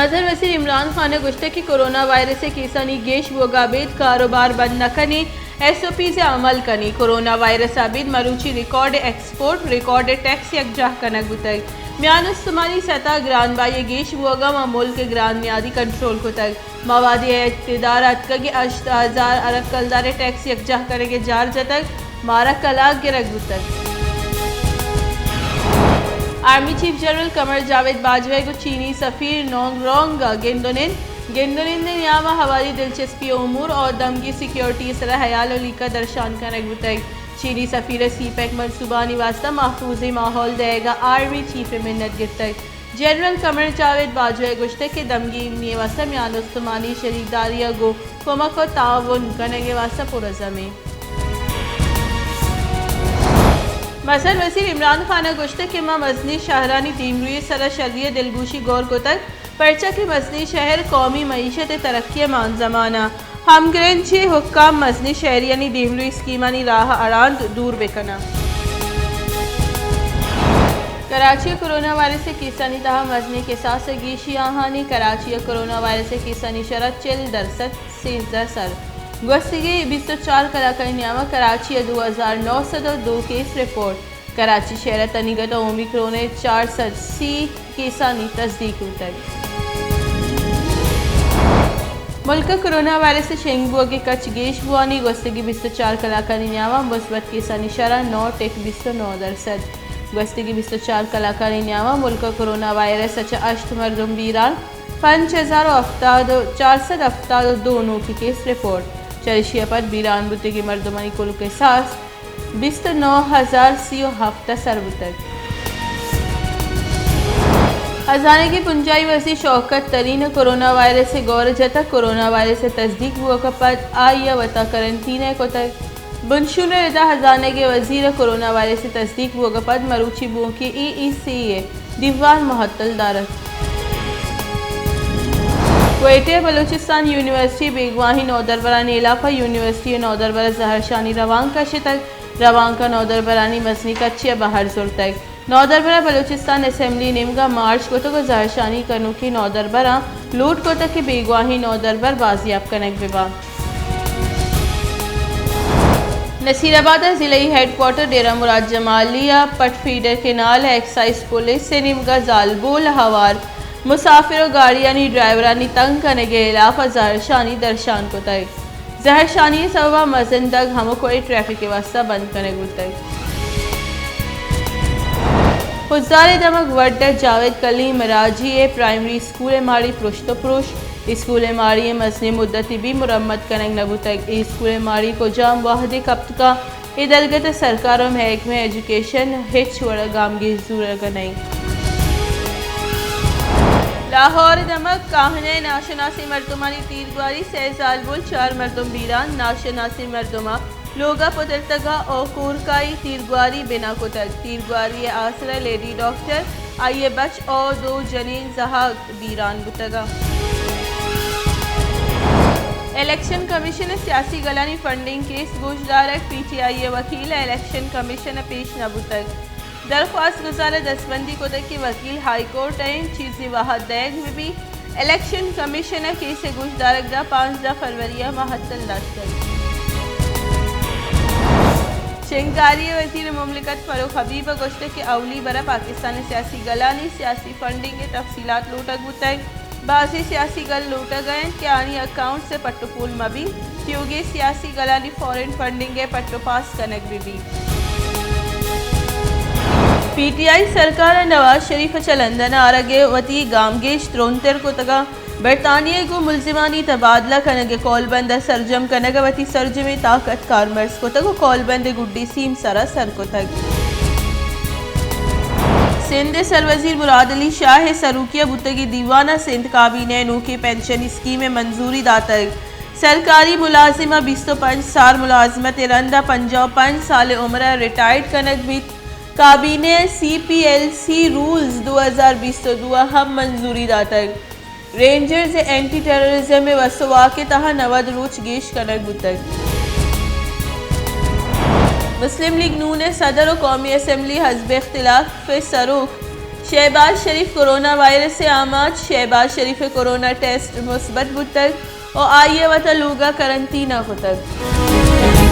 मजहर वज़ीर इमरान खान ने गुश्त की कोरोना वायरस से किसानी गेश वगाबेद कारोबार बंद न करने SOP से अमल करनी। कोरोना वायरस आबिद मरूची रिकॉर्ड एक्सपोर्ट रिकॉर्ड टैक्स यकजाह कनक बुतक म्यान इस्तेमाली सतह ग्रान बाई गेश वगा व मुल्क ग्रान मियादी कंट्रोल को तक मवादी इक़्तिदार अतकगी 8000 अरब कलदार टैक्स यकजाह करेंगे जार जतक मारा कलाक गिरक बुतक। Army chief general Qamar Javed Bajwa को चीनी सफ़ीर नोंगरोंग गेंदोनिन ने नियामा हवाली दिलचस्पी उमूर और दमगी सिक्योरिटी सरा हयाल अली का दर्शान का नगबुतक चीनी सफ़ीर सीपैक मनसूबानी वास्ता महफूज माहौल देगा आर्मी चीफ मिन्नत गिरतक जनरल कमर जावेद बाजवा गुश्ते के दमगी वास्ता म्यान उस्मानी शरीकदारिया गो कोमक और ताउन करने वास्ता पुरज़मे। मजहर वज़ीर इमरान खान गुश्त के माँ मजनी शहरानी तीमरुई सरा शर्रिय दिलगोशी गौर को तक पर्चा के मजनी शहर कौमी मईशत तरक्की मान जमाना हम ग्रेंचे हुक्काम मजनी शहरियानी दीमरुई स्कीमानी राह अरांद दूर बेकना। कराची कोरोना वायरस से किसानी तहा मजनी के साथ गीशी आहानी कराची कोरोना वायरस से किसानी शरत चिल दरसत से सर गस्तिगे 24 कलाकारी नियामा कराची 2902 केस रिपोर्ट कराची शहर तनिगत ओमिक्रोन 480 केसानी तस्दीक उतर मुल्क कोरोना वायरस से शेंगबुआ के कच्छ गेश बुआनी गस्तिगे 24 कलाकारी नियामा मुस्बत केसानी शरह 9.29% गस्तिगे 24 कलाकारी नियामा मुल्क कोरोना वायरस अच्छा अश्त मरदम बीरान 5472 नो की केस रिपोर्ट चर्शिया पर बीरान बुते की मर्दमानी कुल के साथ 29,037 सरबतक। हजाने की पुंजाई वसी शौकत तरीन कोरोना वायरस से गौर जता कोरोना वायरस से तस्दीक हुआ का पद आइया वता करंटीन को तक बुनशुन रदा हजाने के वजीर कोरोना वायरस से तस्दीक हुआ का पद मरूची बुओं की EECA दीवान महत्तल दारत क्वेटे बलूचिस्तान यूनिवर्सिटी बेगवाही नौदरबरानी इलाफा यूनिवर्सिटी नौदरबरा जहरशानी रवांका शितक रवांका नौदरबरानी मसनी कच्चिया बाहर जुर तक नौदरबरा बलूचिस्तान असेंबली निमगा मार्च को तो जहरशानी कनु की नौदरबरा लूट को तक की बेगवाही नौदरबर बाजियाब कनक विभाग नसीराबाद जिले हेडक्वार्टर डेरा मुराद जमालिया पट फीडर के नाल एक्साइज पुलिस से निमगा जालबोल हवार मुसाफिर गाड़ियानी ड्राइवरानी तंग करने के इलाफा जहरशानी दर्शान को तय जहरशानी सवा मजन तक हम कोई ट्रैफिक के वास्ता बंद करने को तय हुज़ार दमक वड्डा जावेद कलीम मराजी प्राइमरी स्कूल माड़ी पुरुष स्कूल माड़ी मसनी मुद्दती भी मुरम्मत करने नबू तक स्कूल माड़ी को जाम वाहद कब्त का इदलगत सरकार और महकमे एजुकेशन हिच वड़ा गामगी जूर नहीं लाहौर दमक काहने नाशनासी मरदुमानी तीरगवारी सहजालबुल 4 मरदुम बीरान नाशनासी मरदुमा लोगा पुदरतगा और कोरकाई तीरगवारी बिना कुतक तीरगवारी आसरा लेडी डॉक्टर आइए बच और 2 जनीन जहा बीरान बुतगा। इलेक्शन कमीशन सियासी गलानी फंडिंग केस गुजदारक PTI वकील इलेक्शन कमीशन पेश नबुतक दरख्वास्त गुजार दस्तबंदी को तक की वकील हाई कोर्ट चीज़ी वाहद दैग में भी इलेक्शन कमीशन केस गुजदारक 15 फरवरी महत्तल लश्कर शंकारी वज़ीर मुमलिकत फ़रूख हबीब गोश्त के अवली बरा पाकिस्तान सियासी गलानी सियासी फंडिंग के तफसीलात लूटा गुतक बाज़ी सियासी गल लूटा गए के आनी अकाउंट से पट्टो पुल मबी क्योंकि सियासी गलानी फॉरेन फंडिंग के पट्टो पास कनक भी PTI सरकार नवाज शरीफ चलंदन आरगे वती गामगेश त्रोंतर को तगा बरतानिया को मुलजिमानी तबादला कनगे कॉलबंद सरजम कनग वती सरजमे ताकत कारमर्स को तगो कॉलबंद गुड्डी सीम सरा सर को तग सिंध सरवजीर मुराद अली शाह सरूकिया बुतगी दीवाना सिंध काबीने नू की पेंशन स्कीम मंजूरी दातक सरकारी मुलाजिमा 25 साल मुलाजमत रंदा 55 साल उम्र रिटायर्ड कनक भी काबीने CPLC रूल्स 2022 हम मंजूरी दातक रेंजर्स एंटी टेररिज्म में वसवा के तहा 90 रोज गेश कनक बुतक मुस्लिम लीग नून सदर और कौमी असम्बली हज़ब इख्तिलाफ सरूख शहबाज शरीफ कोरोना वायरस से आमाद। शहबाज शरीफ कोरोना टेस्ट मुस्बत बुतक और आइए वता लूगा करंटीना बुतक।